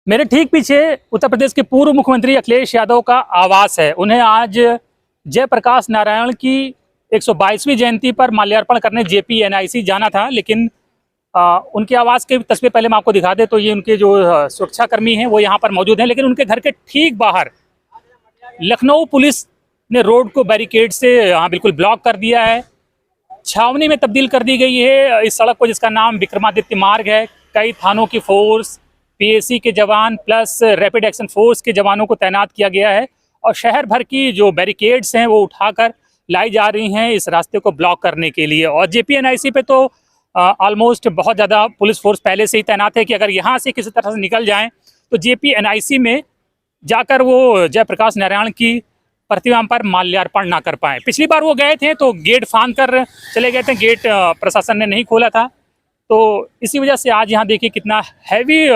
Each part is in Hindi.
मेरे ठीक पीछे उत्तर प्रदेश के पूर्व मुख्यमंत्री अखिलेश यादव का आवास है। उन्हें आज जयप्रकाश नारायण की 122वीं जयंती पर माल्यार्पण करने जेपीएनआईसी जाना था, लेकिन उनके आवास की तस्वीर पहले मैं आपको दिखा दें तो ये उनके जो सुरक्षाकर्मी हैं वो यहाँ पर मौजूद हैं, लेकिन उनके घर के ठीक बाहर लखनऊ पुलिस ने रोड को बैरिकेड से यहाँ बिल्कुल ब्लॉक कर दिया है। छावनी में तब्दील कर दी गई है इस सड़क को, जिसका नाम विक्रमादित्य मार्ग है। कई थानों की फोर्स, पीएसी के जवान प्लस रैपिड एक्शन फोर्स के जवानों को तैनात किया गया है और शहर भर की जो बैरिकेड्स हैं वो उठाकर लाई जा रही हैं इस रास्ते को ब्लॉक करने के लिए। और जेपीएनआईसी पे तो ऑलमोस्ट बहुत ज़्यादा पुलिस फोर्स पहले से ही तैनात है कि अगर यहाँ से किसी तरह से निकल जाएं तो जेपीएनआईसी में जाकर वो जयप्रकाश नारायण की प्रतिमा पर माल्यार्पण ना कर पाए। पिछली बार वो गए थे तो गेट फांद कर चले गए थे, गेट प्रशासन ने नहीं खोला था, तो इसी वजह से आज यहाँ देखिए कितना हैवी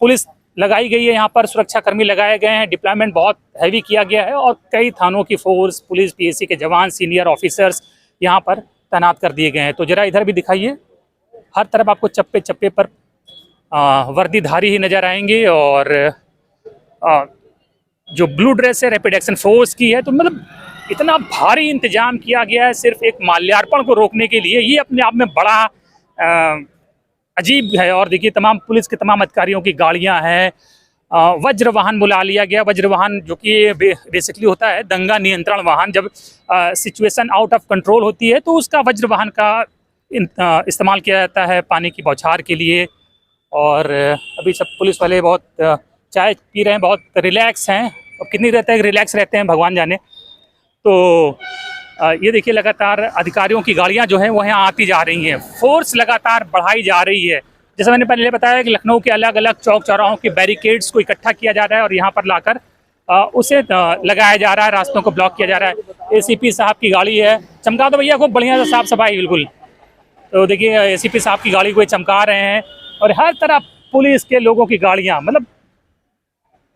पुलिस लगाई गई है। यहाँ पर सुरक्षाकर्मी लगाए गए हैं, डिप्लॉयमेंट बहुत हैवी किया गया है और कई थानों की फोर्स, पुलिस, पीएसी के जवान, सीनियर ऑफिसर्स यहाँ पर तैनात कर दिए गए हैं। तो जरा इधर भी दिखाइए, हर तरफ आपको चप्पे चप्पे पर वर्दीधारी ही नजर आएंगे और जो ब्लू ड्रेस है रैपिड एक्शन फोर्स की है। तो मतलब इतना भारी इंतजाम किया गया है सिर्फ एक माल्यार्पण को रोकने के लिए। ये अपने आप में बड़ा अजीब है। और देखिए तमाम पुलिस के तमाम अधिकारियों की गाड़ियां हैं, वज्र वाहन बुला लिया गया। वज्र वाहन जो कि बेसिकली होता है दंगा नियंत्रण वाहन। जब सिचुएशन आउट ऑफ कंट्रोल होती है तो उसका वज्र वाहन का इस्तेमाल किया जाता है पानी की बौछार के लिए। और अभी सब पुलिस वाले बहुत चाय पी रहे हैं, बहुत रिलैक्स हैं। और कितनी देर तक रिलैक्स रहते हैं भगवान जाने। तो ये देखिए लगातार अधिकारियों की गाड़ियां जो हैं वो यहाँ आती जा रही हैं, फोर्स लगातार बढ़ाई जा रही है। जैसा मैंने पहले बताया कि लखनऊ के अलग अलग चौक चौराहों के बैरिकेड्स को इकट्ठा किया जा रहा है और यहाँ पर लाकर उसे लगाया जा रहा है, रास्तों को ब्लॉक किया जा रहा है। एसीपी साहब की गाड़ी है, चमका दो भैया, खूब बढ़िया से साफ सफाई बिल्कुल। तो देखिए एसीपी साहब की गाड़ी को चमका रहे हैं और हर तरफ पुलिस के लोगों की गाड़ियाँ, मतलब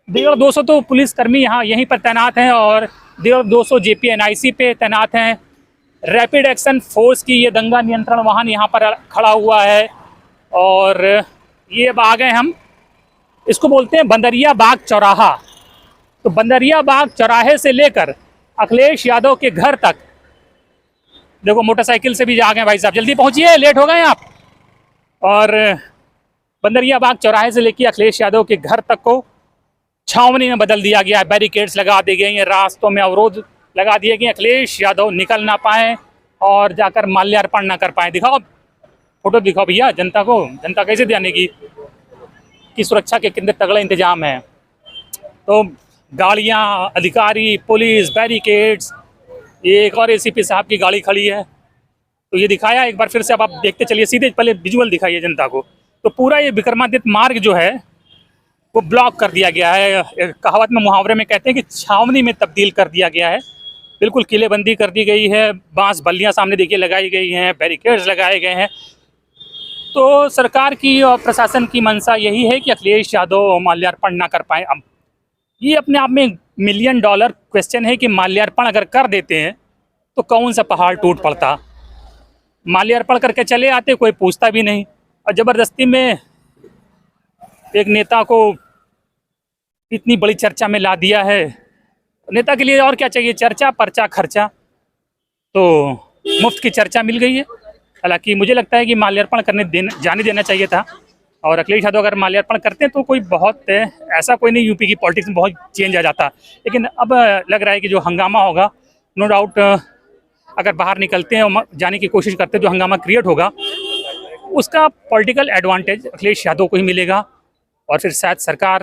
150-200 तो पुलिसकर्मी यहाँ यहीं पर तैनात हैं और 150-200 जेपीएनआईसी पे तैनात हैं। रैपिड एक्शन फोर्स की ये दंगा नियंत्रण वाहन यहाँ पर खड़ा हुआ है। और ये अब आ गए हम, इसको बोलते हैं बंदरिया बाग चौराहा। तो बंदरिया बाग चौराहे से लेकर अखिलेश यादव के घर तक देखो मोटरसाइकिल से भी जा गए भाई साहब, जल्दी पहुँचिए, लेट हो गए आप। और बंदरिया बाग चौराहे से लेकर अखिलेश यादव के घर तक को छावनी में बदल दिया गया है। बैरिकेड्स लगा दिए गए हैं, रास्तों में अवरोध लगा दिए गए। अखिलेश यादव निकल ना पाए और जाकर माल्यार्पण ना कर पाए। दिखाओ फोटो, दिखाओ भैया जनता को, जनता कैसे ध्यान की सुरक्षा के कितने तगड़े इंतजाम है। तो गाड़ियां, अधिकारी, पुलिस, बैरिकेड्स, ये एक और एसीपी साहब की गाड़ी खड़ी है। तो ये दिखाया एक बार फिर से, अब आप देखते चलिए, सीधे पहले विजुअल दिखाइए जनता को। तो पूरा ये विक्रमादित्य मार्ग जो है वो ब्लॉक कर दिया गया है। कहावत में, मुहावरे में कहते हैं कि छावनी में तब्दील कर दिया गया है। बिल्कुल किलेबंदी कर दी गई है, बांस बल्लियां सामने देखिए लगाई गई हैं, बैरिकेड्स लगाए गए हैं। तो सरकार की और प्रशासन की मंशा यही है कि अखिलेश यादव माल्यार्पण ना कर पाए। अब ये अपने आप में $1 मिलियन क्वेश्चन है कि माल्यार्पण अगर कर देते हैं तो कौन सा पहाड़ टूट पड़ता। माल्यार्पण करके चले आते, कोई पूछता भी नहीं, और ज़बरदस्ती में एक नेता को इतनी बड़ी चर्चा में ला दिया है। नेता के लिए और क्या चाहिए, चर्चा, पर्चा, खर्चा। तो मुफ्त की चर्चा मिल गई है। हालांकि मुझे लगता है कि माल्यार्पण जाने देना चाहिए था। और अखिलेश यादव अगर माल्यार्पण करते हैं तो कोई बहुत ऐसा कोई नहीं, यूपी की पॉलिटिक्स में बहुत चेंज आ जाता। लेकिन अब लग रहा है कि जो हंगामा होगा, नो डाउट अगर बाहर निकलते हैं और जाने की कोशिश करते हैं, जो हंगामा क्रिएट होगा उसका पॉलिटिकल एडवांटेज अखिलेश यादव को ही मिलेगा। और फिर शायद सरकार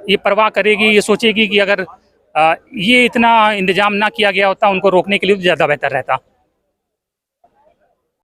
ये परवाह करेगी, ये सोचेगी कि अगर ये इतना इंतजाम ना किया गया होता उनको रोकने के लिए तो ज़्यादा बेहतर रहता।